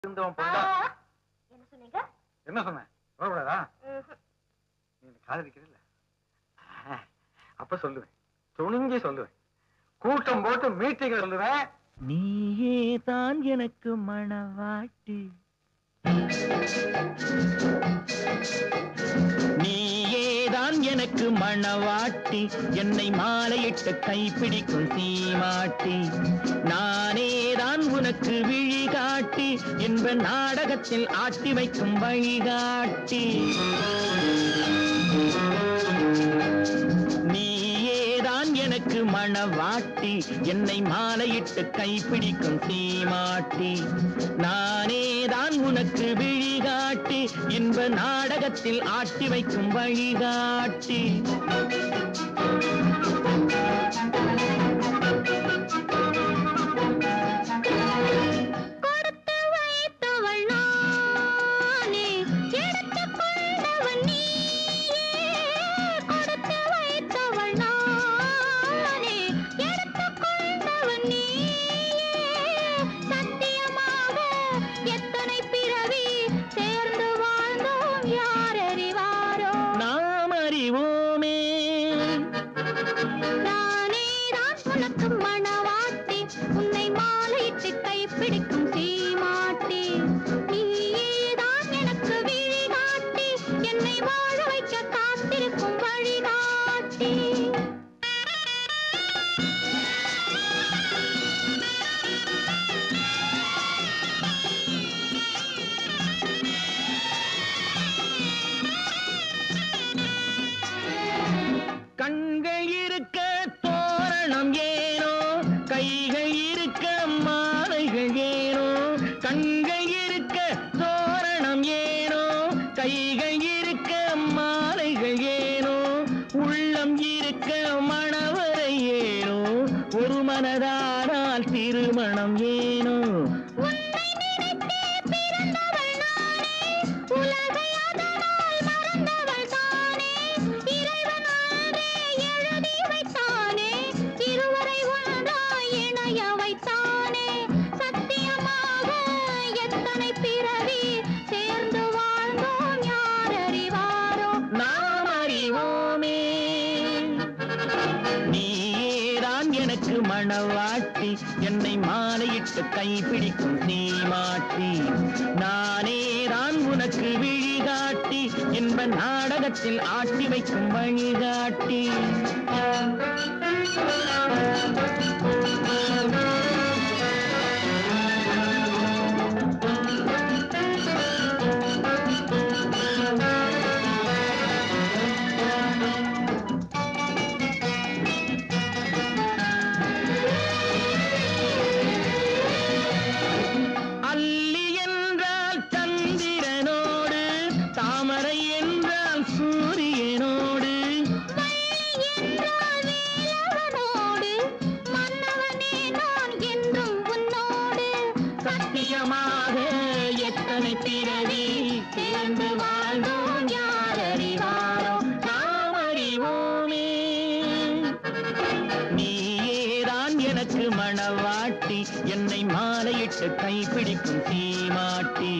என்ன சொன்னீங்க? என்ன சொன்னேன்? சொல்லக்கூடாதா? நீ காதலிக்கிறீல்ல? அப்ப சொல்லுவேன், துணிஞ்சு சொல்லுவேன், கூட்டம் போட்டு மீட்டிங் சொல்லுவேன். நீயே தான் எனக்கு மணவாட்டி, நீயேதான் எனக்கு மணவாட்டி, என்னை மாலையிட்டு கைப்பிடிக்கும் சீமாட்டி, நானேதான் உனக்கு விழிகாட்டி, என்ப நாடகத்தில் ஆட்டி வைக்கும் வழிகாட்டி. நீயேதான் எனக்கு மணவாட்டி, என்னை மாலையிட்டு கைப்பிடிக்கும் சீமாட்டி, நானேதான் உனக்கு விழிகாட்டி, என்ப நாடகத்தில் ஆட்டி வைக்கும் வழிகாட்டி. கண்கள் இருக்க தோரணம் ஏனோ, கைகள் இருக்க மாலைகள் ஏனோ, கண்கள் இருக்க தோரணம் ஏனோ, கைகள் இருக்க மாலைகள் ஏனோ, உள்ளம் இருக்க மணவரை ஏனோ, ஒரு மனதானால் திருமணம் ஏனோ. எனக்கு மணவாட்டி, என்னை மாலையிட்டு கைப்பிடிக்கும் சீமாட்டி, நானேதான் உனக்கு விழிகாட்டி, என்ப நாடகத்தில் ஆட்டி வைக்கும் வழிகாட்டி. எத்தனை பிறவி சேர்ந்து வாழ்ந்தோம் யார் அறிவாரோ, நாம் அறிவோமே. நீயேதான் எனக்கு மணவாட்டி, என்னை மாலையிட்டு கைப்பிடிக்கும் சீமாட்டி.